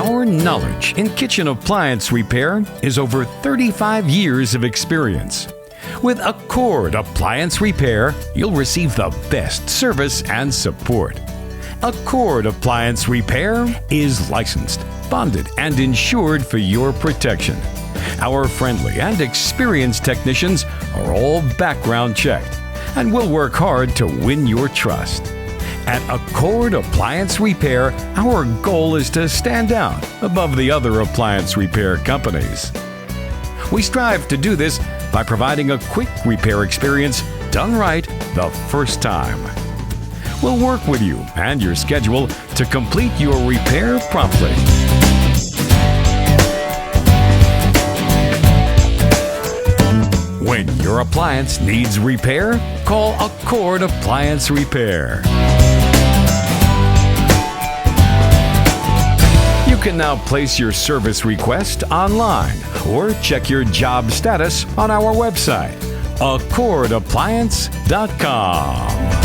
Our knowledge in kitchen appliance repair is over 35 years of experience. With Accord Appliance Repair, you'll receive the best service and support. Accord Appliance Repair is licensed, bonded, and insured for your protection. Our friendly and experienced technicians are all background checked and will work hard to win your trust. At Accord Appliance Repair, our goal is to stand out above the other appliance repair companies. We strive to do this by providing a quick repair experience done right the first time. We'll work with you and your schedule to complete your repair promptly. When your appliance needs repair, call Accord Appliance Repair. You can now place your service request online or check your job status on our website, accordappliance.com.